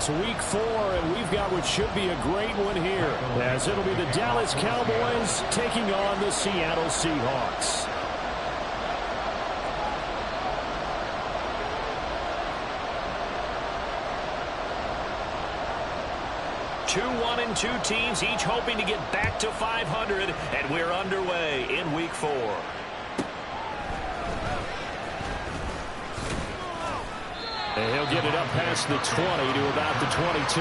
It's week 4, and we've got what should be a great one here, as it'll be the Dallas Cowboys taking on the Seattle Seahawks. Two 1-2 teams, each hoping to get back to 500, and we're underway in week 4. And he'll get it up past the 20 to about the 22.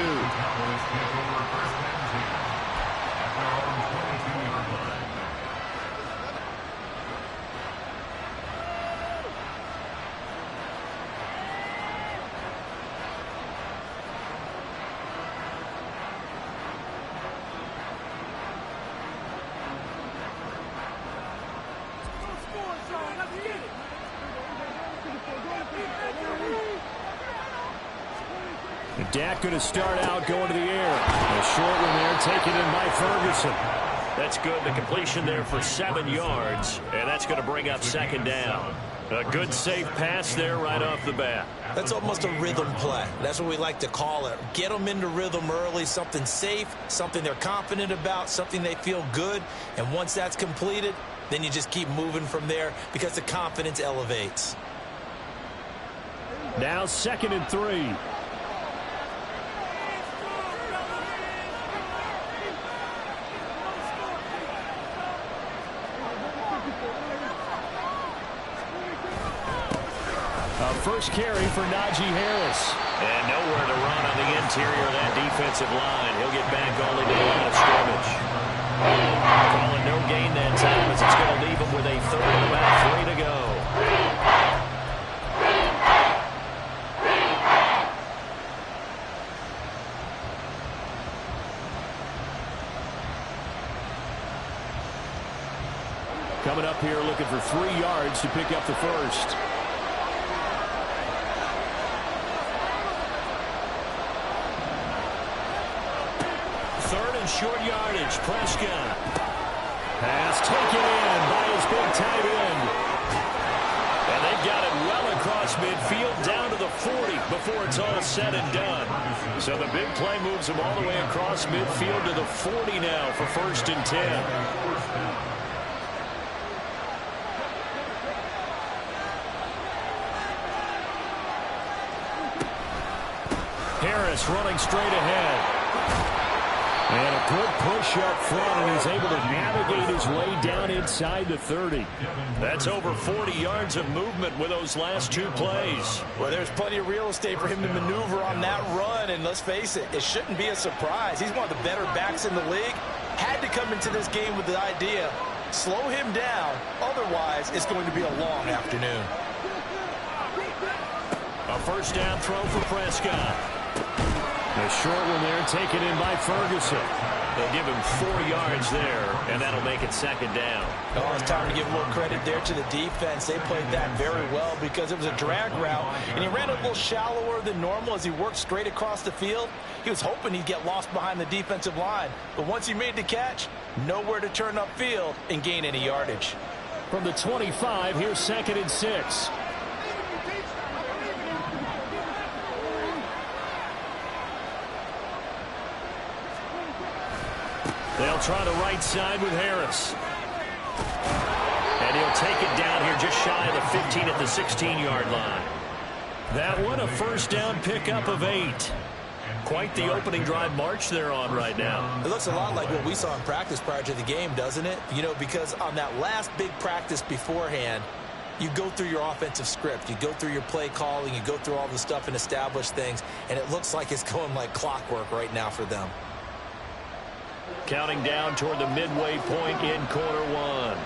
Dak going to start out going to the air. A short one there taken in by Ferguson. That's good. The completion there for 7 yards. And that's going to bring up second down. A good safe pass there right off the bat. That's almost a rhythm play. That's what we like to call it. Get them into rhythm early, something safe, something they're confident about, something they feel good. And once that's completed, then you just keep moving from there because the confidence elevates. Now 2nd and 3. First carry for Najee Harris. And nowhere to run on the interior of that defensive line. He'll get back only to the line of scrimmage. Calling no gain that time as it's going to leave him with a 3rd and about 3 to go. Coming up here looking for 3 yards to pick up the first. Short yardage, Prescott. Pass taken in by his big tight end. And they've got it well across midfield down to the 40 before it's all said and done. So the big play moves him all the way across midfield to the 40 now for 1st and 10. Harris running straight ahead. And a good push up front, and he's able to navigate his way down inside the 30. That's over 40 yards of movement with those last 2 plays. Well, there's plenty of real estate for him to maneuver on that run, and let's face it, it shouldn't be a surprise. He's one of the better backs in the league. Had to come into this game with the idea, slow him down, otherwise it's going to be a long afternoon. A first down throw for Prescott. A short one there taken in by Ferguson. They'll give him 4 yards there, and that'll make it 2nd down. Oh, it's time to give a little credit there to the defense. They played that very well because it was a drag route, and he ran a little shallower than normal as he worked straight across the field. He was hoping he'd get lost behind the defensive line, but once he made the catch, nowhere to turn upfield and gain any yardage. From the 25, here's 2nd and 6. They'll try the right side with Harris. And he'll take it down here just shy of the 15 at the 16-yard line. That one a first down pickup of 8. Quite the opening drive march they're on right now. It looks a lot like what we saw in practice prior to the game, doesn't it? You know, because on that last big practice beforehand, you go through your offensive script. You go through your play calling. You go through all the stuff and establish things. And it looks like it's going like clockwork right now for them. Counting down toward the midway point in quarter 1.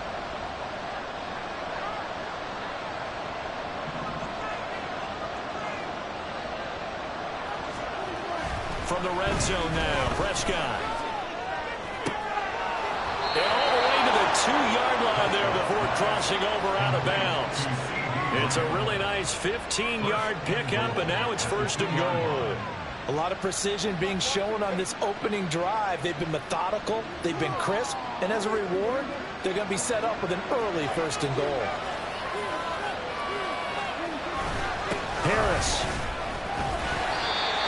From the red zone now, Prescott. And all the way to the 2-yard line there before crossing over out of bounds. It's a really nice 15-yard pickup, and now it's 1st and goal. A lot of precision being shown on this opening drive. They've been methodical, they've been crisp, and as a reward, they're going to be set up with an early 1st and goal. Harris.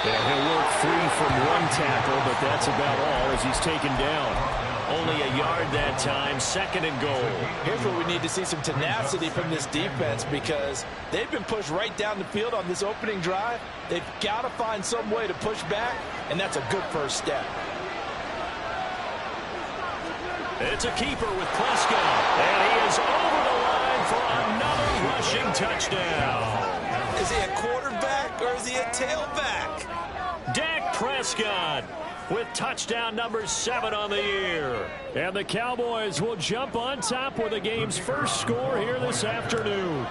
And he'll work from one tackle, but that's about all as he's taken down. Only a yard that time, 2nd and goal. Here's where we need to see some tenacity from this defense because they've been pushed right down the field on this opening drive. They've got to find some way to push back, and that's a good first step. It's a keeper with Prescott, and he is over the line for another rushing touchdown. Is he a quarterback or is he a tailback? Dak Prescott with touchdown number 7 on the year. And the Cowboys will jump on top with the game's first score here this afternoon.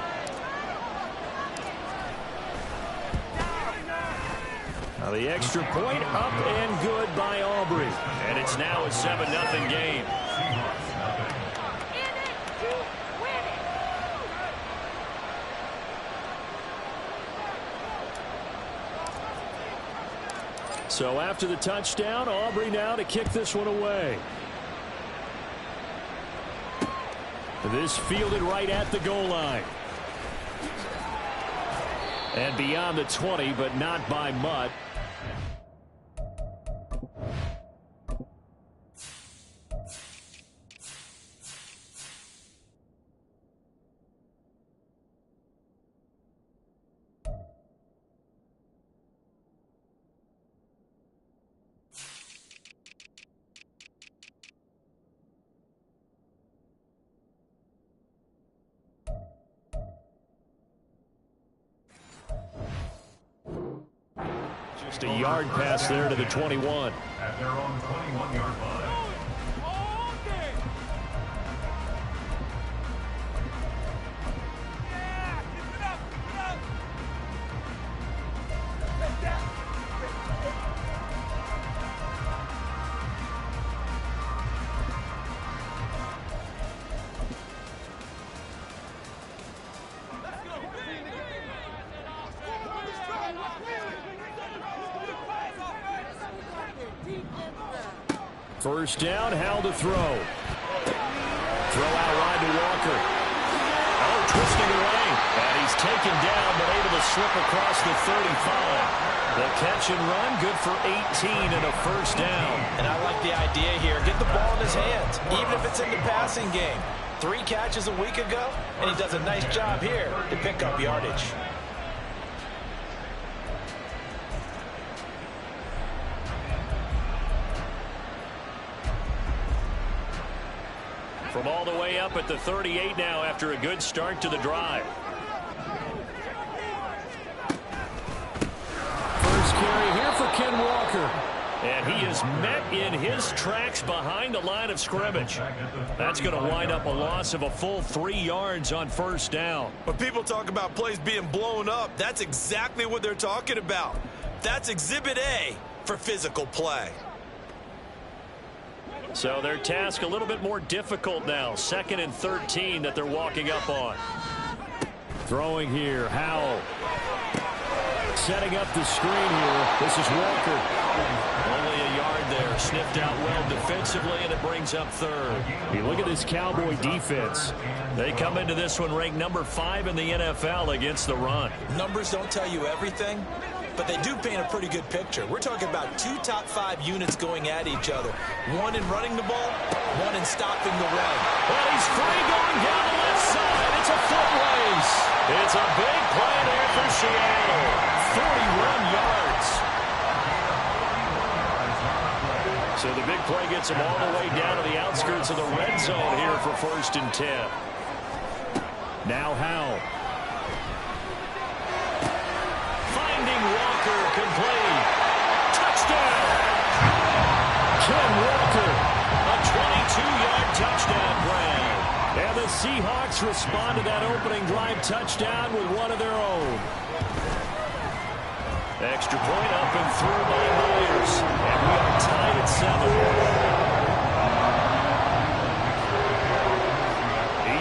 Now the extra point up and good by Aubrey. And it's now a 7-0 game. So after the touchdown, Aubrey now to kick this one away. This fielded right at the goal line. And beyond the 20, but not by much. Just a yard pass there to the 21. At their own 21-yard line. First down, Howell to throw. Throw out wide to Walker. Oh, twisting away. And he's taken down, but able to slip across the 35. The catch and run, good for 18 and a first down. And I like the idea here. Get the ball in his hands, even if it's in the passing game. 3 catches a week ago, and he does a nice job here to pick up yardage. From all the way up at the 38 now after a good start to the drive. First carry here for Ken Walker. And he is met in his tracks behind the line of scrimmage. That's going to wind up a loss of a full 3 yards on first down. When people talk about plays being blown up, that's exactly what they're talking about. That's Exhibit A for physical play. So their task a little bit more difficult now. 2nd and 13 that they're walking up on. Throwing here, Howell. Setting up the screen here. This is Walker. Only a yard there. Sniffed out well defensively, and it brings up 3rd. Hey, look at this Cowboy defense. They come into this one ranked number 5 in the NFL against the run. Numbers don't tell you everything, but they do paint a pretty good picture. We're talking about 2 top 5 units going at each other. 1 in running the ball, 1 in stopping the run. Well, he's free going down the left side. It's a foot race. It's a big play there for Seattle. 41 yards. So the big play gets him all the way down to the outskirts of the red zone here for 1st and 10. Now Howell. Walker complete. Touchdown. Ken Walker. A 22-yard touchdown grab. And the Seahawks respond to that opening drive touchdown with one of their own. Extra point up and through by Myers. And we are tied at 7.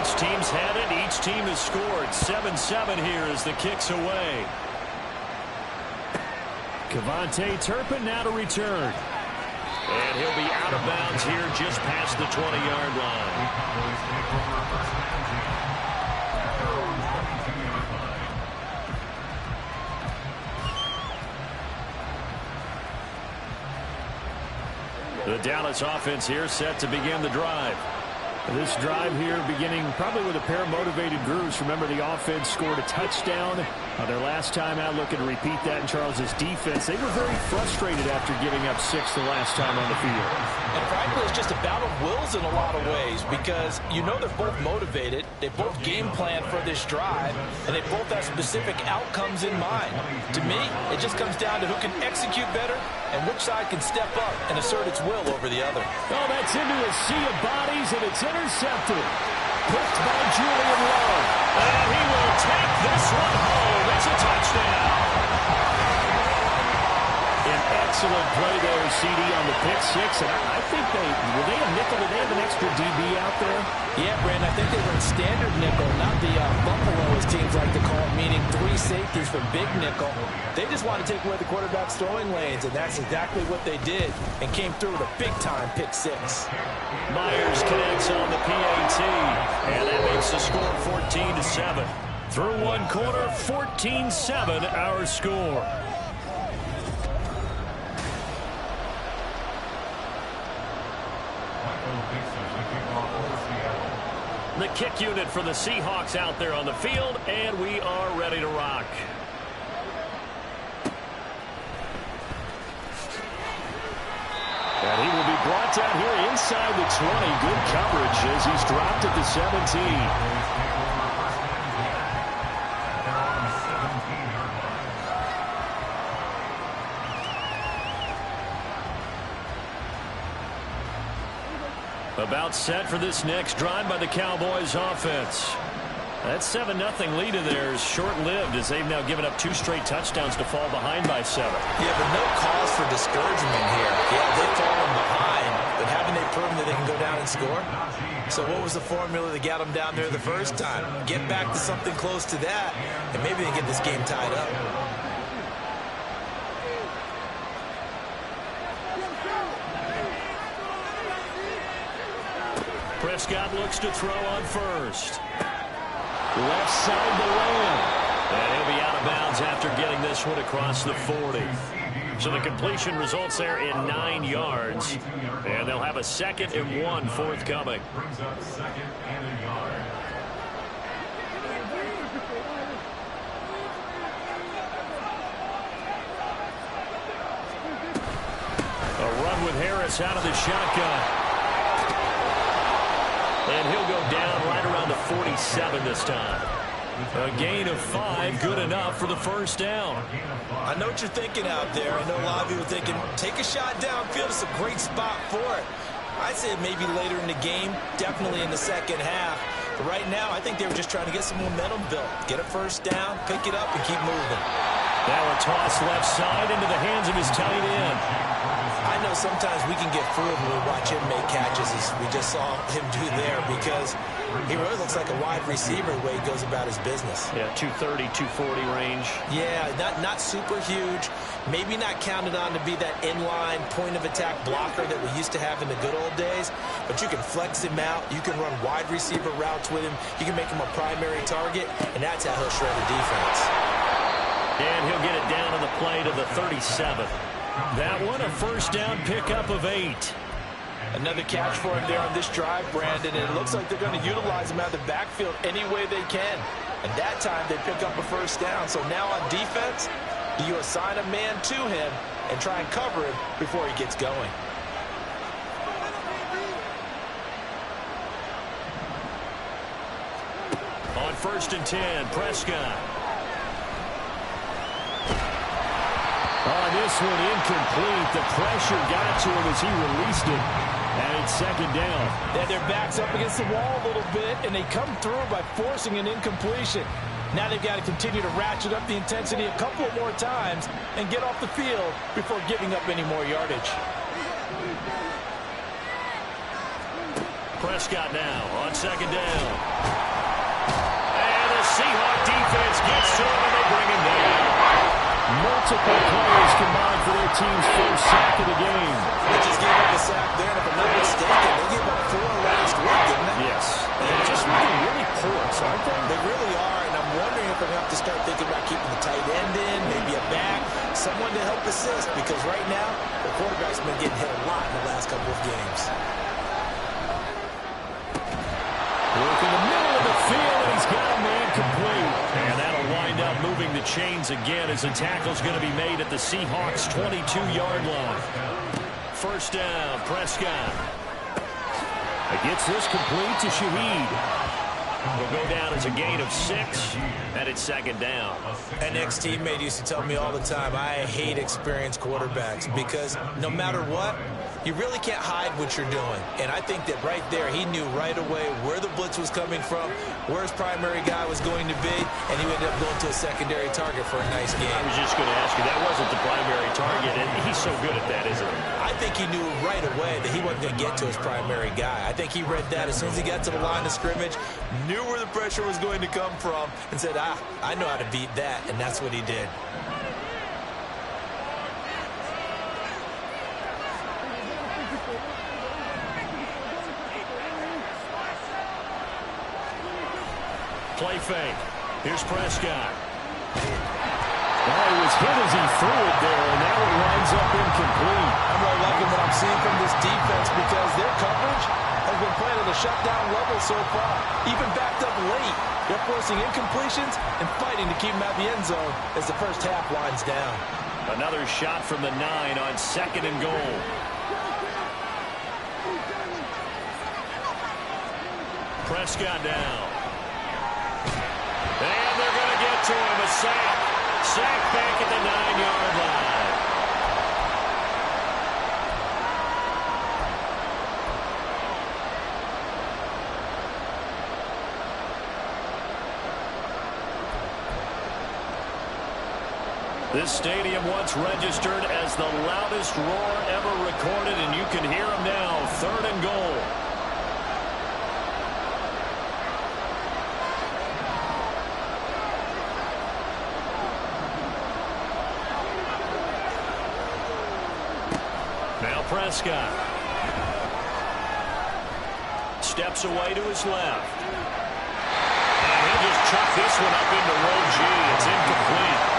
Each team's had it. Each team has scored. 7-7 here as the kick's away. Kevontae Turpin now to return. And he'll be out of bounds here just past the 20-yard line. The Dallas offense here set to begin the drive. This drive here beginning probably with a pair of motivated grooves. Remember, the offense scored a touchdown their last time out, looking to repeat that in Charles's defense. They were very frustrated after giving up 6 the last time on the field. And frankly, it's just a battle of wills in a lot of ways because you know they're both motivated. They both game plan for this drive, and they both have specific outcomes in mind. To me, it just comes down to who can execute better and which side can step up and assert its will over the other. Oh, that's into a sea of bodies, and it's intercepted. Picked by Julian Love. And he will take this one home. It's a touchdown. An excellent play there, CD, on the pick six. And I think were they a nickel? Did they have an extra DB out there? Yeah, Brandon, I think they were in standard nickel, not the buffalo, as teams like to call it, meaning 3 safeties for big nickel. They just want to take away the quarterback's throwing lanes, and that's exactly what they did and came through with a big-time pick six. Myers connects on the PAT, and that makes the score 14-7. Through one quarter, 14-7 our score. The kick unit for the Seahawks out there on the field, and we are ready to rock. And he will be brought down here inside the 20. Good coverage as he's dropped at the 17. About set for this next drive by the Cowboys offense. That 7-0 lead of theirs short-lived as they've now given up 2 straight touchdowns to fall behind by 7. Yeah, but no cause for discouragement here. Yeah, they've fallen behind, but haven't they proven that they can go down and score? So what was the formula that got them down there the first time? Get back to something close to that, and maybe they get this game tied up. Prescott looks to throw on first. Left side to Lamb. And he'll be out of bounds after getting this one across the 40. So the completion results there in 9 yards. And they'll have a 2nd and 1 forthcoming. Brings up 2nd and a yard. A run with Harris out of the shotgun. And he'll go down right around the 47 this time. A gain of 5, good enough for the first down. I know what you're thinking out there. I know a lot of you are thinking, take a shot downfield. It's a great spot for it. I'd say maybe later in the game, definitely in the second half. But right now, I think they were just trying to get some momentum built. Get a first down, pick it up, and keep moving. Now a toss left side into the hands of his tight end. I know sometimes we can get fooled when we watch him make catches, as we just saw him do there, because he really looks like a wide receiver the way he goes about his business. Yeah, 230, 240 range. Yeah, not super huge. Maybe not counted on to be that inline point-of-attack blocker that we used to have in the good old days, but you can flex him out. You can run wide receiver routes with him. You can make him a primary target, and that's how he'll shred a defense. And he'll get it down to the play to the 37. That one, a first down pickup of 8. Another catch for him there on this drive, Brandon, and it looks like they're going to utilize him out of the backfield any way they can. And that time they pick up a first down. So now on defense, do you assign a man to him and try and cover him before he gets going? On 1st and 10, Prescott. On this one, incomplete. The pressure got to him as he released it. And it's 2nd down. Yeah, their back's up against the wall a little bit, and they come through by forcing an incompletion. Now they've got to continue to ratchet up the intensity a couple more times and get off the field before giving up any more yardage. Prescott now on 2nd down. And the Seahawk defense gets to him, and they bring him down. Multiple players combined for their team's first sack of the game. They just gave up a sack there, and if I'm not mistaken, they gave up 4 last week, didn't they? Yes. They're just really porous, aren't they? They really are, and I'm wondering if they're going to have to start thinking about keeping the tight end in, maybe a back, someone to help assist, because right now, the quarterback's been getting hit a lot in the last couple of games. Work in the middle of the field, and he's got a man complete. And that'll wind up moving the chains again as the tackle's going to be made at the Seahawks' 22-yard line. First down, Prescott. It gets this complete to Shaheed. Will go down as a gain of 6, and it's second down. An ex-teammate used to tell me all the time, I hate experienced quarterbacks because no matter what, you really can't hide what you're doing. And I think that right there, he knew right away where the blitz was coming from, where his primary guy was going to be, and he ended up going to a secondary target for a nice game. I was just going to ask you, that wasn't the primary target, and he's so good at that, isn't he? I think he knew right away that he wasn't going to get to his primary guy. I think he read that as soon as he got to the line of scrimmage, knew where the pressure was going to come from, and said, I know how to beat that, and that's what he did. Play fake. Here's Prescott. Well, he was hit as he threw it there, and that one winds up incomplete. I'm really liking what I'm seeing from this defense because their coverage has been playing at a shutdown level so far. Even backed up late, they're forcing incompletions and fighting to keep them at the end zone as the first half winds down. Another shot from the 9 on second and goal. Prescott down. And they're going to get to him. A sack. Sack back at the 9-yard line. This stadium once registered as the loudest roar ever recorded, and you can hear him now. Third and goal. Now Prescott. Steps away to his left. And he'll just chuck this one up into row G. It's incomplete.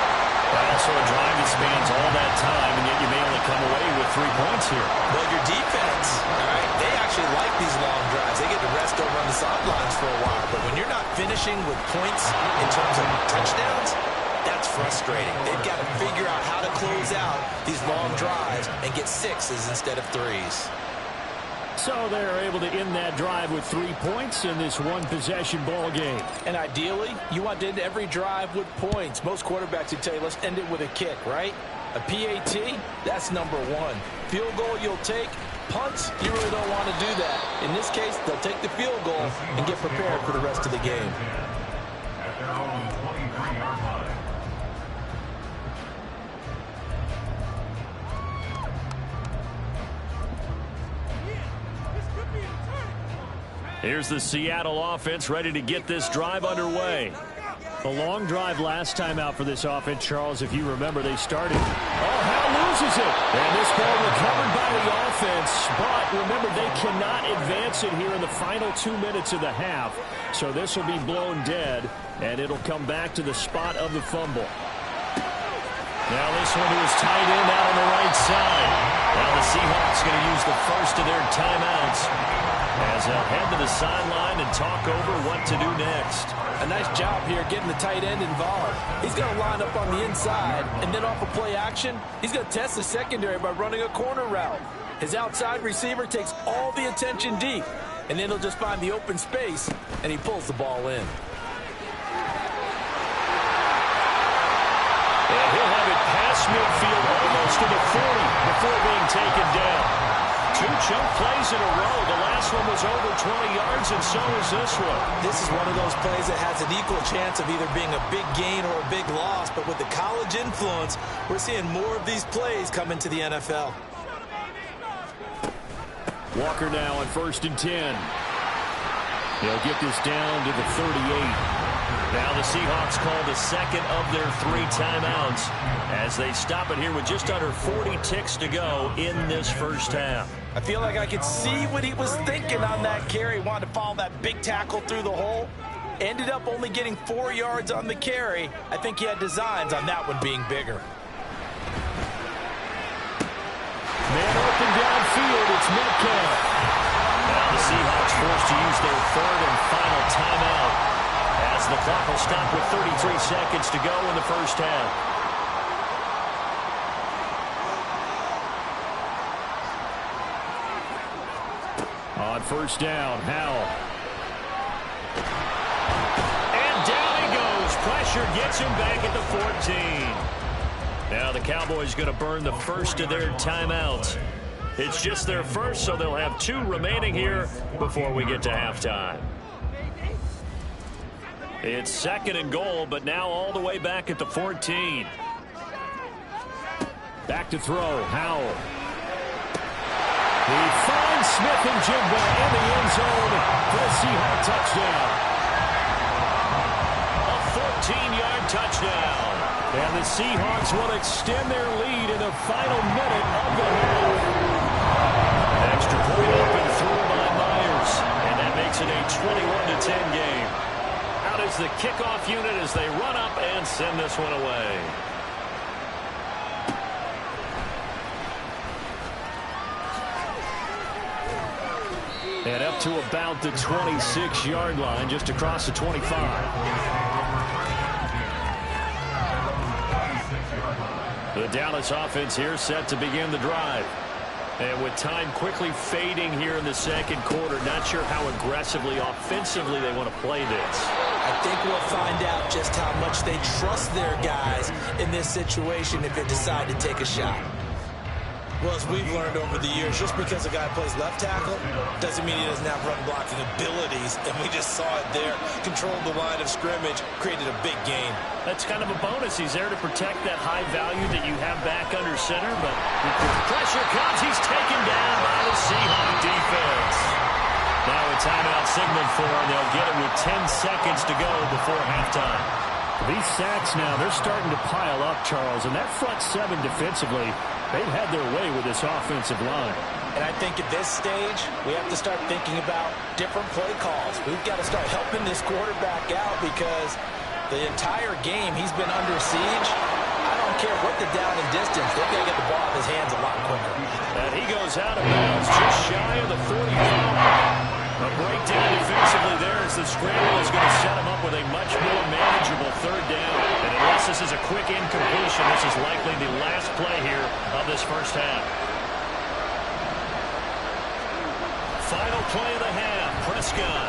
Also a drive that spans all that time, and yet you may only come away with 3 points here. Well, your defense, all right, they actually like these long drives. They get to rest over on the sidelines for a while. But when you're not finishing with points in terms of touchdowns, that's frustrating. They've got to figure out how to close out these long drives and get 6s instead of 3s. So they're able to end that drive with 3 points in this one-possession ball game. And ideally, you want to end every drive with points. Most quarterbacks would tell you, let's end it with a kick, right? A PAT, that's number 1. Field goal you'll take. Punts, you really don't want to do that. In this case, they'll take the field goal and get prepared for the rest of the game. At their own 23-yard line. Here's the Seattle offense ready to get this drive underway. A long drive last time out for this offense, Charles. If you remember, they started. Oh, Hal loses it. And this ball recovered by the offense. But remember, they cannot advance it here in the final 2 minutes of the half. So this will be blown dead, and it'll come back to the spot of the fumble. Now this one to his tight end out on the right side. Now the Seahawks going to use the first of their timeouts as they'll head to the sideline and talk over what to do next. A nice job here getting the tight end involved. He's going to line up on the inside, and then off of play action, he's going to test the secondary by running a corner route. His outside receiver takes all the attention deep, and then he'll just find the open space, and he pulls the ball in. And he'll have it past midfield almost to the 40 before being taken down. 2 chunk plays in a row. The last one was over 20 yards, and so is this one. This is one of those plays that has an equal chance of either being a big gain or a big loss. But with the college influence, we're seeing more of these plays come into the NFL. Walker now on 1st and 10. He'll get this down to the 38. Now the Seahawks call the second of their 3 timeouts as they stop it here with just under 40 ticks to go in this first half. I feel like I could see what he was thinking on that carry. Wanted to follow that big tackle through the hole. Ended up only getting 4 yards on the carry. I think he had designs on that one being bigger. It's Metcalf. Now the Seahawks forced to use their third and final timeout as the clock will stop with 33 seconds to go in the first half. On first down, Howell. And down he goes. Pressure gets him back at the 14. Now the Cowboys going to burn the first of their timeouts. It's just their first, so they'll have 2 remaining here before we get to halftime. It's second and goal, but now all the way back at the 14. Back to throw, Howell. He finds Smith and Jigba in the end zone for a Seahawk touchdown. A 14-yard touchdown. And the Seahawks will extend their lead in the final minute of the half. Extra point up and through by Myers. And that makes it a 21-10 game. Out is the kickoff unit as they run up and send this one away. And up to about the 26-yard line, just across the 25. The Dallas offense here set to begin the drive. And with time quickly fading here in the second quarter, not sure how aggressively, offensively they want to play this. I think we'll find out just how much they trust their guys in this situation if they decide to take a shot. Well, as we've learned over the years, just because a guy plays left tackle doesn't mean he doesn't have run blocking abilities, and we just saw it there. Controlled the line of scrimmage, created a big gain. That's kind of a bonus. He's there to protect that high value that you have back under center, but pressure comes. He's taken down by the Seahawks defense. Now a timeout signaled for, and they'll get it with 10 seconds to go before halftime. These sacks now, they're starting to pile up, Charles, and that front 7 defensively, they've had their way with this offensive line. And I think at this stage, we have to start thinking about different play calls. We've got to start helping this quarterback out because the entire game he's been under siege. I don't care what the down and distance, they've got to get the ball in his hands a lot quicker. And he goes out of bounds just shy of the 45. A breakdown defensively there as the scramble is going to set him up with a much more manageable third down. And unless this is a quick incompletion, this is likely the last play here of this first half. Final play of the half, Prescott.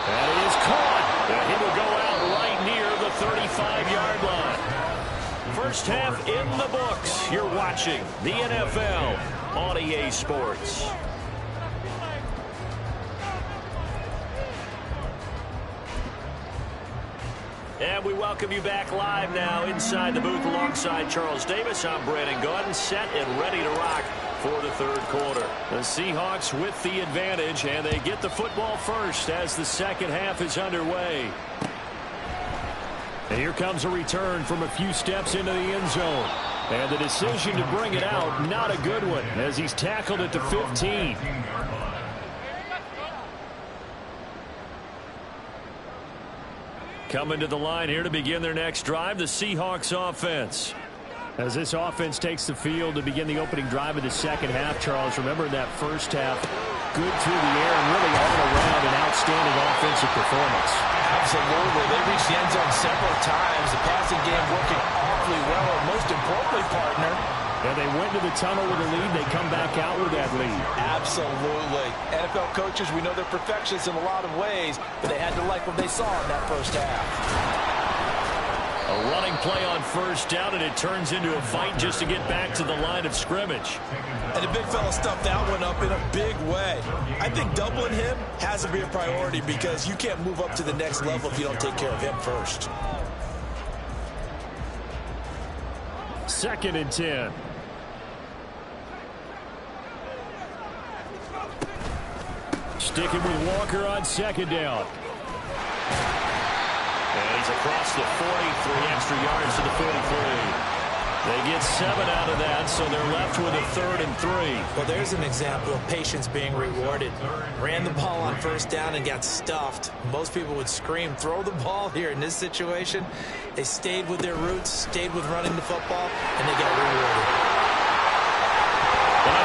That is caught. And he will go out right near the 35-yard line. First half in the books. You're watching the NFL on EA Sports. And we welcome you back live now inside the booth alongside Charles Davis. I'm Brandon Gordon, set and ready to rock for the third quarter. The Seahawks with the advantage, and they get the football first as the second half is underway. And here comes a return from a few steps into the end zone. And the decision to bring it out, not a good one, as he's tackled at the 15. Coming to the line here to begin their next drive, the Seahawks offense. As this offense takes the field to begin the opening drive of the second half, Charles, remember in that first half, good through the air and really all around an outstanding offensive performance. Absolutely. They reached the end zone several times. The passing game working awfully well, and most importantly, partner, and they went to the tunnel with a lead. They come back out with that lead. Absolutely. NFL coaches, we know they're perfectionists in a lot of ways, but they had to like what they saw in that first half. A running play on first down, and it turns into a fight just to get back to the line of scrimmage. And the big fella stuffed that one up in a big way. I think doubling him has to be a priority because you can't move up to the next level if you don't take care of him first. 2nd and 10. Sticking with Walker on second down. And he's across the 40, 3 extra yards to the 43. They get 7 out of that, so they're left with a 3rd and 3. Well, there's an example of patience being rewarded. Ran the ball on first down and got stuffed. Most people would scream, throw the ball here. In this situation, they stayed with their roots, stayed with running the football, and they got rewarded. And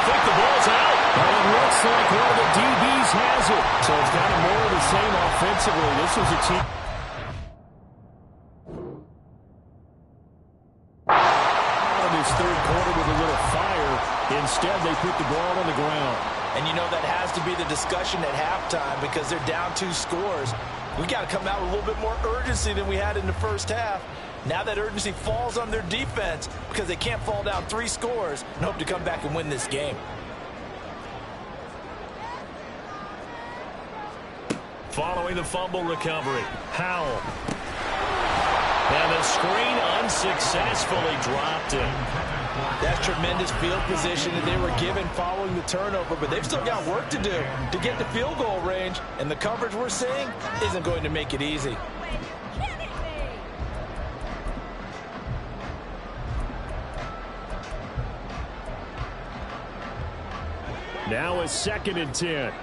Looks like one of the DBs has it. So it's kind of more of the same offensively. This was a team. Out of his third quarter with a little fire. Instead, they put the ball on the ground. And you know that has to be the discussion at halftime because they're down 2 scores. We got to come out with a little bit more urgency than we had in the first half. Now that urgency falls on their defense because they can't fall down 3 scores and hope to come back and win this game. Following the fumble recovery, Howell. And the screen unsuccessfully dropped it. That's tremendous field position that they were given following the turnover, but they've still got work to do to get to field goal range, and the coverage we're seeing isn't going to make it easy. Now a 2nd and 10.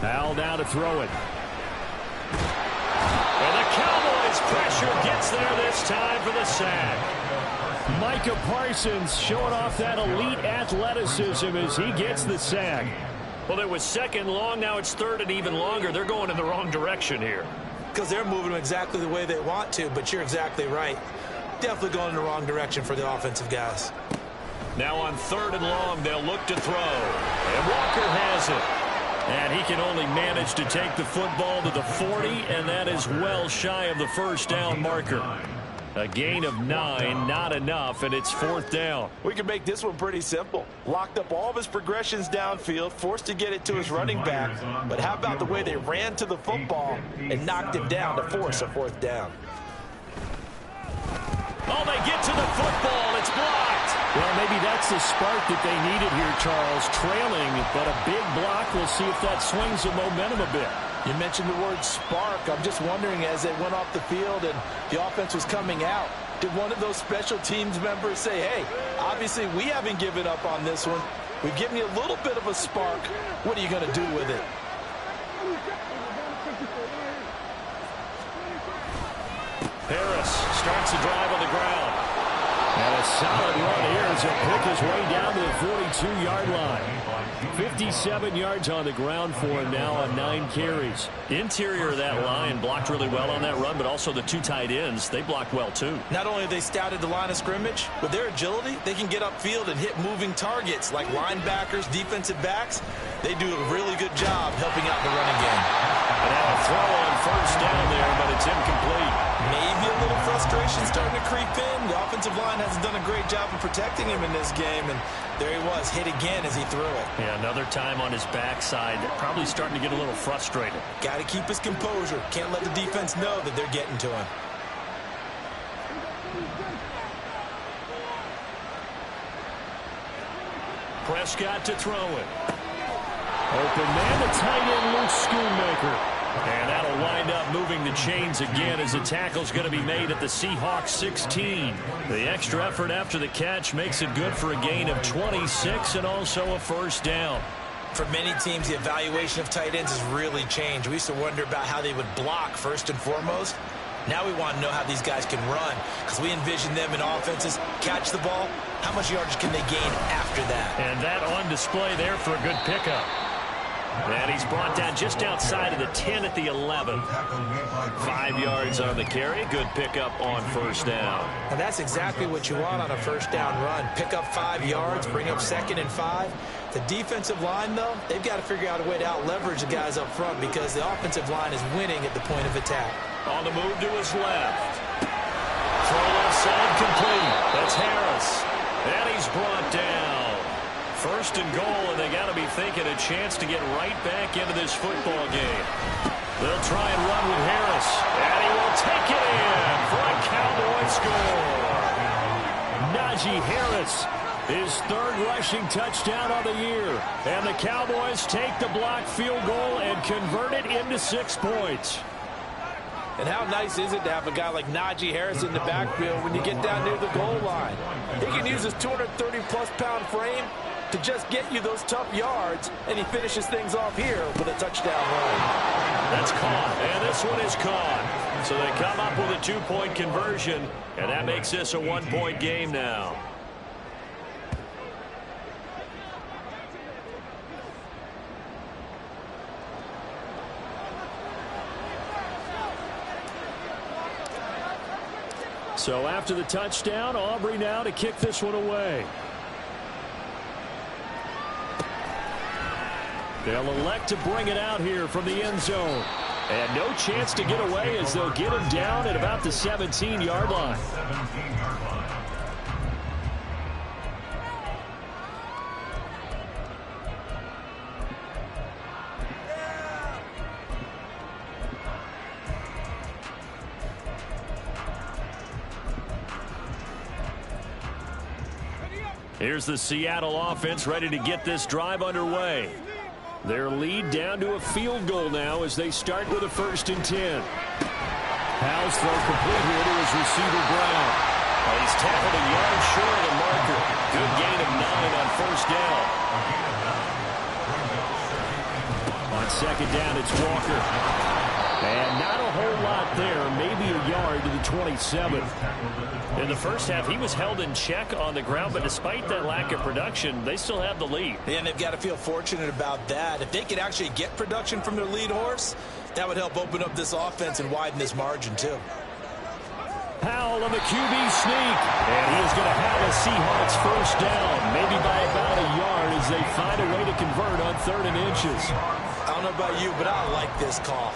Howell now to throw it. And the Cowboys pressure gets there this time for the sack. Micah Parsons showing off that elite athleticism as he gets the sack. Well, it was 2nd long. Now it's 3rd and even longer. They're going in the wrong direction here. Because they're moving exactly the way they want to, but you're exactly right. Definitely going in the wrong direction for the offensive guys. Now on 3rd and long, they'll look to throw. And Walker has it. And he can only manage to take the football to the 40, and that is well shy of the first down marker. A gain of 9, not enough, and it's 4th down. We can make this one pretty simple. Locked up all of his progressions downfield, forced to get it to his running back. But how about the way they ran to the football and knocked him down to force a 4th down? Oh, they get to the football. It's blocked. Well, maybe that's the spark that they needed here, Charles. Trailing, but a big block. We'll see if that swings the momentum a bit. You mentioned the word spark. I'm just wondering, as they went off the field and the offense was coming out, did one of those special teams members say, hey, obviously we haven't given up on this one. We've given you a little bit of a spark. What are you going to do with it? Harris starts the drive on the ground. And a solid run here as he'll pick his way down to the 42-yard line. 57 yards on the ground for him now on 9 carries. Interior of that line blocked really well on that run, but also the 2 tight ends, they blocked well too. Not only have they scouted the line of scrimmage, with their agility, they can get upfield and hit moving targets like linebackers, defensive backs. They do a really good job helping out the running game. And now a throw on 1st down there, but it's incomplete. Maybe a little frustration starting to creep in. The offensive line hasn't done a great job of protecting him in this game, and there he was, hit again as he threw it. Yeah, another time on his backside, probably starting to get a little frustrated. Got to keep his composure. Can't let the defense know that they're getting to him. Prescott to throw it. Open man, the tight end, Luke Schoonmaker. And that'll wind up moving the chains again as the tackle's going to be made at the Seahawks 16. The extra effort after the catch makes it good for a gain of 26 and also a 1st down. For many teams, the evaluation of tight ends has really changed. We used to wonder about how they would block first and foremost. Now we want to know how these guys can run because we envision them in offenses catch the ball. How much yardage can they gain after that? And that on display there for a good pickup. And he's brought down just outside of the 10 at the 11. 5 yards on the carry. Good pickup on 1st down. And that's exactly what you want on a 1st down run. Pick up 5 yards, bring up 2nd and 5. The defensive line, though, they've got to figure out a way to out-leverage the guys up front because the offensive line is winning at the point of attack. On the move to his left. Throw left side complete. That's Harris. And he's brought down. 1st and goal, and they got to be thinking a chance to get right back into this football game. They'll try and run with Harris, and he will take it in for a Cowboy score. Najee Harris, his 3rd rushing touchdown on the year, and the Cowboys take the blocked field goal and convert it into 6 points. And how nice is it to have a guy like Najee Harris in the backfield when you get down near the goal line? He can use his 230-plus pound frame to just get you those tough yards, and he finishes things off here with a touchdown run. That's caught, and this one is caught. So they come up with a 2-point conversion, and that makes this a 1-point game now. So after the touchdown, Aubrey now to kick this one away. They'll elect to bring it out here from the end zone. And no chance to get away as they'll get him down at about the 17-yard line. 17-yard line. Here's the Seattle offense ready to get this drive underway. Their lead down to a field goal now as they start with a 1st and 10. Howell's throw complete here to his receiver Brown. Well, he's tackled a yard short of the marker. Good gain of 9 on 1st down. On 2nd down, it's Walker. And not a whole lot there, maybe a yard to the 27. In the first half, he was held in check on the ground, but despite that lack of production, they still have the lead. And they've got to feel fortunate about that. If they could actually get production from their lead horse, that would help open up this offense and widen this margin, too. Howell on the QB sneak. And he is going to have a Seahawks 1st down, maybe by about a yard as they find a way to convert on 3rd and inches. I don't know about you, but I like this call.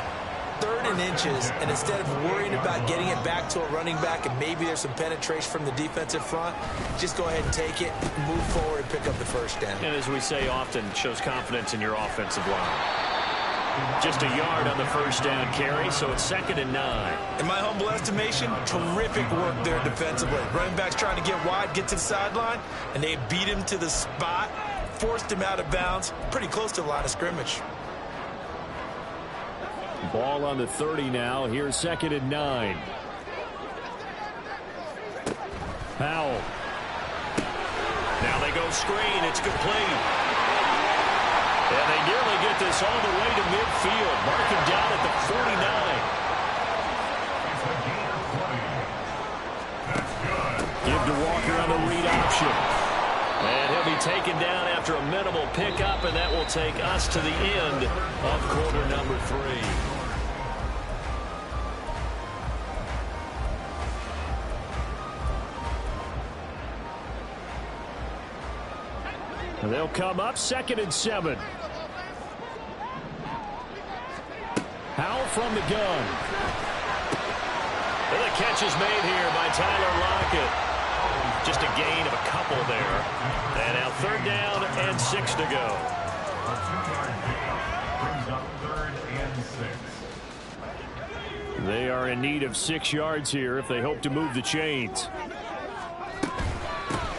3rd and inches, and instead of worrying about getting it back to a running back and maybe there's some penetration from the defensive front, just go ahead and take it, move forward, and pick up the 1st down. And as we say often, shows confidence in your offensive line. Just a yard on the 1st down carry, so it's 2nd and 9. In my humble estimation, terrific work there defensively. Running backs trying to get wide, get to the sideline, and they beat him to the spot, forced him out of bounds, pretty close to the line of scrimmage. Ball on the 30 now. Here's 2nd and 9. Howell. Now they go screen. It's complete. And they nearly get this all the way to midfield. Mark him down at the 49. Give to Walker on the read option. And he'll be taken down after a minimal pickup, and that will take us to the end of quarter number 3. They'll come up 2nd and 7. Howell from the gun. And the catch is made here by Tyler Lockett. Just a gain of a couple there. And now 3rd down and 6 to go. They are in need of 6 yards here if they hope to move the chains.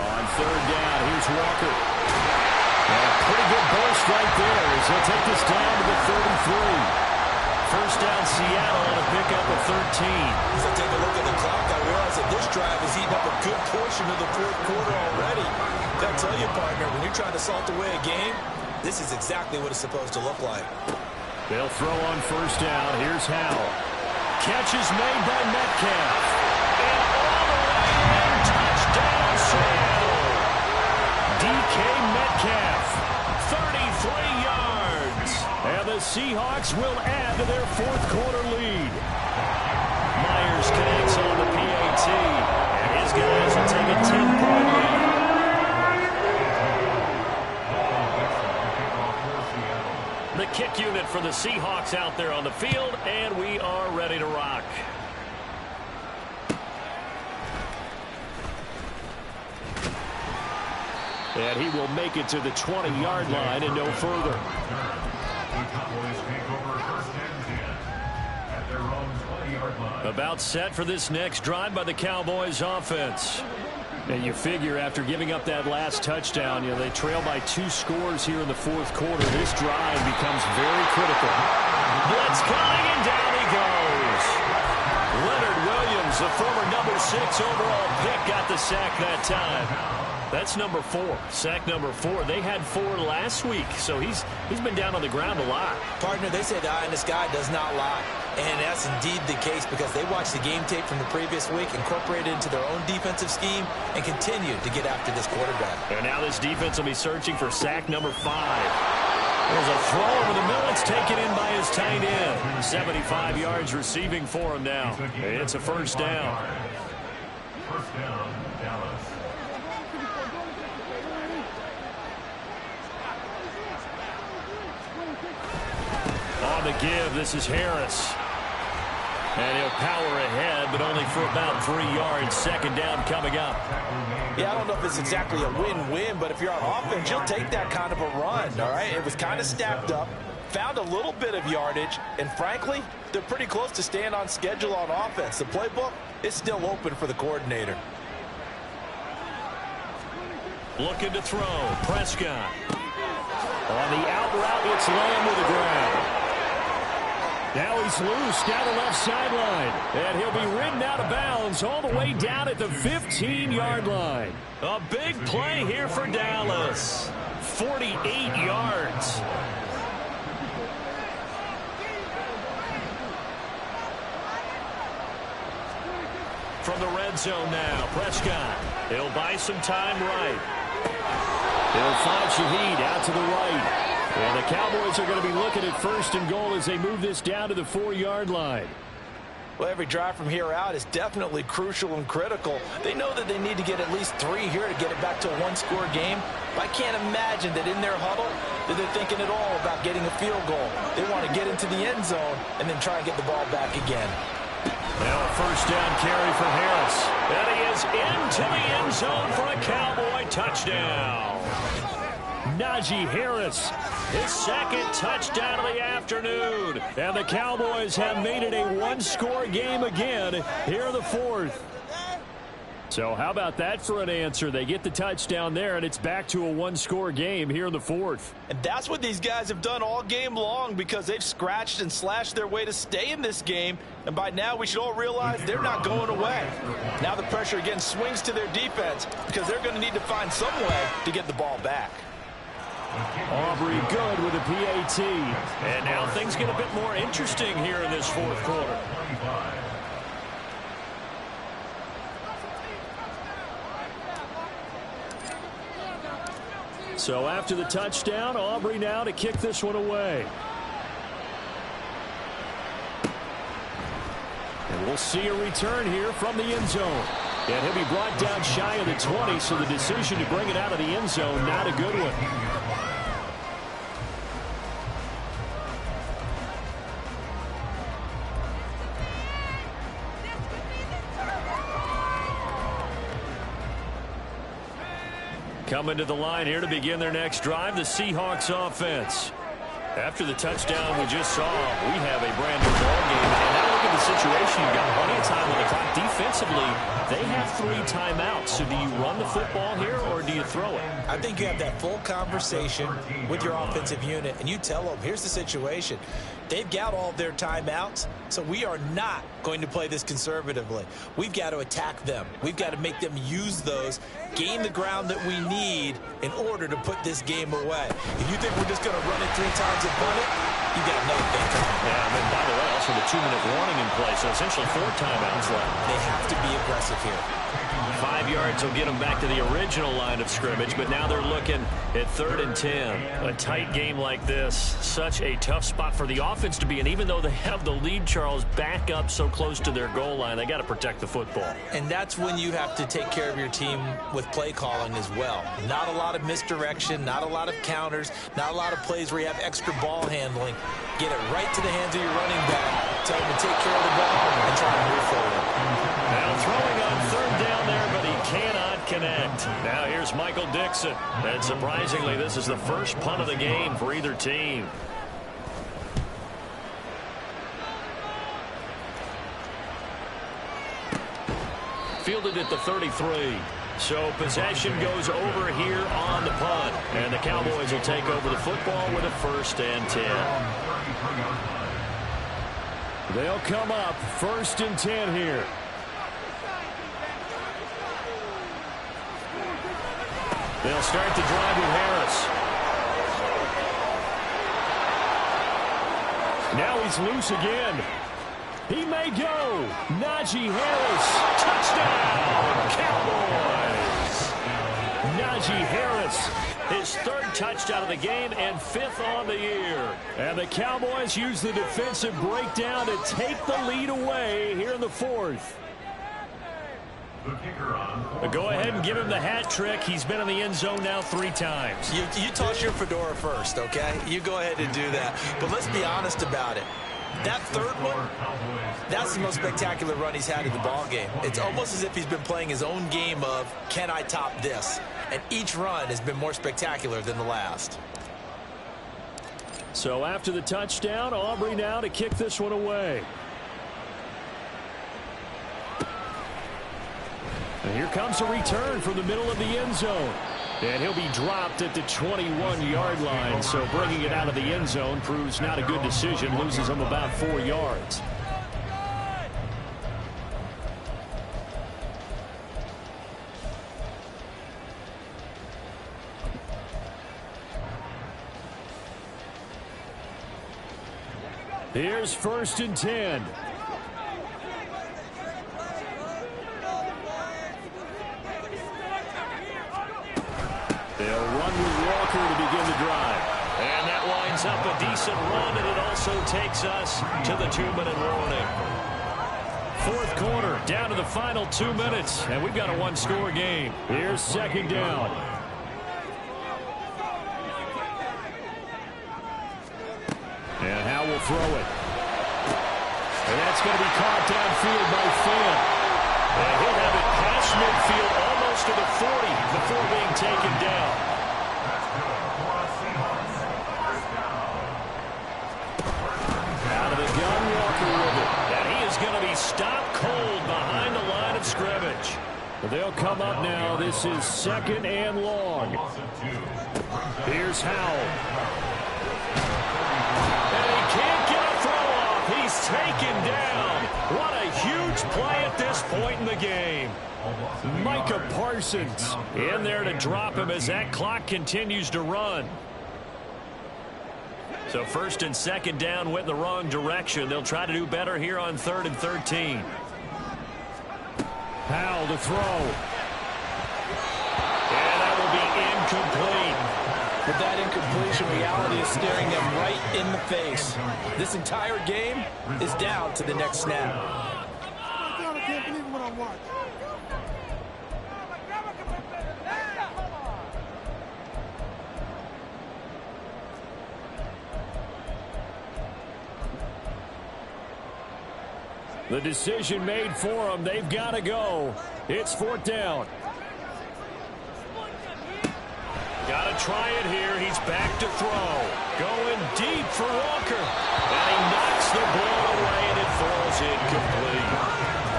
On 3rd down, here's Walker. And a pretty good burst right there as he'll take this down to the 33. 1st down Seattle on a pickup of 13. As I take a look at the clock, I realize that this drive has eaten up a good portion of the 4th quarter already. I'll tell you, partner, when you're trying to salt away a game, this is exactly what it's supposed to look like. They'll throw on 1st down. Here's Howell. Catch is made by Metcalf. And all the way in, touchdown Seattle. DK Metcalf, 33 yards. And the Seahawks will add to their 4th quarter lead. Myers connects on the PAT. And his guys will take a 10-point lead. The kick unit for the Seahawks out there on the field, and we are ready to rock. And he will make it to the 20-yard line and no further. About set for this next drive by the Cowboys offense. And you figure after giving up that last touchdown, they trail by 2 scores here in the 4th quarter. This drive becomes very critical. Blitz coming, and down he goes. Leonard Williams, the former number 6 overall pick, got the sack that time. That's number 4. Sack number 4. They had 4 last week, so he's been down on the ground a lot. Partner, they say the eye in the sky does not lie. And that's indeed the case because they watched the game tape from the previous week, incorporated it into their own defensive scheme, and continued to get after this quarterback. And now this defense will be searching for sack number 5. There's a throw over the middle. It's taken in by his tight end. 75 yards receiving for him now. It's a 1st down. First down, Dallas. On the give, this is Harris. And he'll power ahead, but only for about 3 yards. Second down coming up. Yeah, I don't know if it's exactly a win-win, but if you're on offense, you'll take that kind of a run, all right? It was kind of stacked up, found a little bit of yardage, and frankly, they're pretty close to staying on schedule on offense. The playbook is still open for the coordinator. Looking to throw. Prescott. On the out route, it's Lamb with the grab. Now he's loose down the left sideline. And he'll be ridden out of bounds all the way down at the 15-yard line. A big play here for Dallas. 48 yards. From the red zone now, Prescott. He'll buy some time right. He'll find Shaheed out to the right. And the Cowboys are going to be looking at first and goal as they move this down to the 4-yard line. Well, every drive from here out is definitely crucial and critical. They know that they need to get at least 3 here to get it back to a one-score game. But I can't imagine that in their huddle that they're thinking at all about getting a field goal. They want to get into the end zone and then try and get the ball back again. Now a first down carry for Harris. And he is into the end zone for a Cowboy touchdown. Najee Harris, his second touchdown of the afternoon. And the Cowboys have made it a one-score game again here in the fourth. So how about that for an answer? They get the touchdown there, and it's back to a one-score game here in the fourth. And that's what these guys have done all game long because they've scratched and slashed their way to stay in this game. And by now, we should all realize they're not going away. Now the pressure again swings to their defense because they're going to need to find some way to get the ball back. Aubrey good with a PAT. And now things get a bit more interesting here in this fourth quarter. So after the touchdown, Aubrey now to kick this one away. And we'll see a return here from the end zone. And he'll be brought down shy of the 20, so the decision to bring it out of the end zone, not a good one. Coming to the line here to begin their next drive, the Seahawks offense. After the touchdown we just saw, we have a brand new ball game. And now look at the situation. You've got plenty of time on the clock. Defensively, they have 3 timeouts. So do you run the football here or do you throw it? I think you have that full conversation with your offensive unit, and you tell them, here's the situation. They've got all their timeouts, so we are not going to play this conservatively. We've got to attack them. We've got to make them use those, gain the ground that we need in order to put this game away. If you think we're just going to run it 3 times and punt it, you got another thing coming. Yeah, and then by the way, also the 2-minute warning in play, so essentially 4 timeouts left. They have to be aggressive here. 5 yards will get them back to the original line of scrimmage, but now they're looking at 3rd and 10. A tight game like this, such a tough spot for the offense to be in. Even though they have the lead, Charles, back up so close to their goal line, they got to protect the football. And that's when you have to take care of your team with play calling as well. Not a lot of misdirection, not a lot of counters, not a lot of plays where you have extra ball handling. Get it right to the hands of your running back. Tell him to take care of the ball and try to move forward. Now throwing on 3rd down there, but he cannot connect. Now here's Michael Dixon. And surprisingly, this is the first punt of the game for either team. Fielded at the 33. So possession goes over here on the punt. And the Cowboys will take over the football with a 1st and 10. They'll come up 1st and 10 here. They'll start the drive with Harris. Now he's loose again. He may go. Najee Harris. Touchdown, Cowboys. Najee Harris, his 3rd touchdown of the game and 5th on the year. And the Cowboys use the defensive breakdown to take the lead away here in the 4th. The kicker on. Go ahead and give him the hat trick. He's been in the end zone now 3 times. You toss your fedora first, okay? You go ahead and do that. But let's be honest about it. That third one, that's the most spectacular run he's had in the ballgame. It's almost as if he's been playing his own game of, can I top this? And each run has been more spectacular than the last. So after the touchdown, Aubrey now to kick this one away. And here comes a return from the middle of the end zone. And he'll be dropped at the 21-yard line. So bringing it out of the end zone proves not a good decision. Loses him about 4 yards. Here's 1st and 10. They'll run with Walker to begin the drive. And that lines up a decent run, and it also takes us to the 2-minute warning. 4th quarter, down to the final 2 minutes, and we've got a 1-score game. Here's 2nd down. And Howe will throw it. And that's going to be caught downfield by Finn. And he'll have it past midfield almost to the 40 before being taken down. Out of the gun, Walker with it. And he is going to be stopped cold behind the line of scrimmage. They'll come up now. This is 2nd and long. Here's Howell. He's taken down. What a huge play at this point in the game. Micah Parsons in there to drop him as that clock continues to run. So 1st and 2nd down went the wrong direction. They'll try to do better here on 3rd and 13. Howell to throw. And that will be incomplete. With that incompletion, reality is staring them right in the face. This entire game is down to the next snap. I can't believe what I watched. The decision made for them. They've got to go. It's 4th down. Got to try it here. He's back to throw. Going deep for Walker. And he knocks the ball away, and it falls incomplete.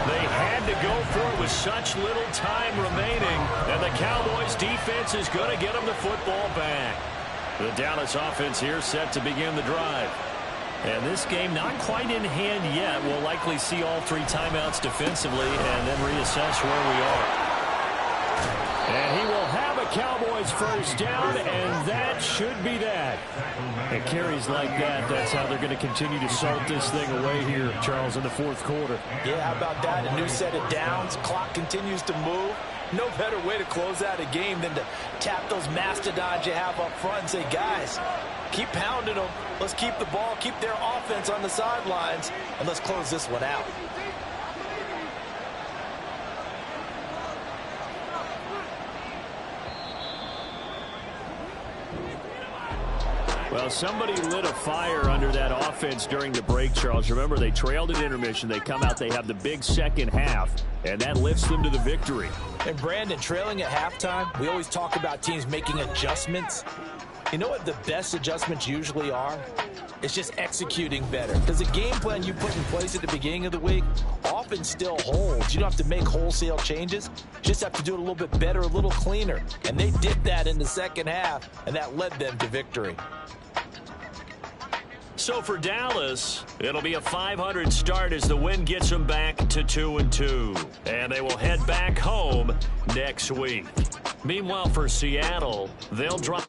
They had to go for it with such little time remaining, and the Cowboys defense is going to get them the football back. The Dallas offense here set to begin the drive. And this game not quite in hand yet. We'll likely see all 3 timeouts defensively and then reassess where we are. And he will have a Cowboys 1st down, and that should be that. And carries like that, that's how they're going to continue to salt this thing away here, Charles, in the 4th quarter. Yeah, how about that? A new set of downs. Clock continues to move. No better way to close out a game than to tap those mastodons you have up front and say, guys, keep pounding them. Let's keep the ball, keep their offense on the sidelines, and let's close this one out. Well, somebody lit a fire under that offense during the break, Charles. Remember, they trailed at intermission. They come out, they have the big second half, and that lifts them to the victory. And, Brandon, trailing at halftime, we always talk about teams making adjustments. You know what the best adjustments usually are? It's just executing better. Because the game plan you put in place at the beginning of the week often still holds. You don't have to make wholesale changes. You just have to do it a little bit better, a little cleaner. And they did that in the second half, and that led them to victory. So for Dallas, it'll be a 500 start as the win gets them back to 2-2. And they will head back home next week. Meanwhile, for Seattle, they'll drop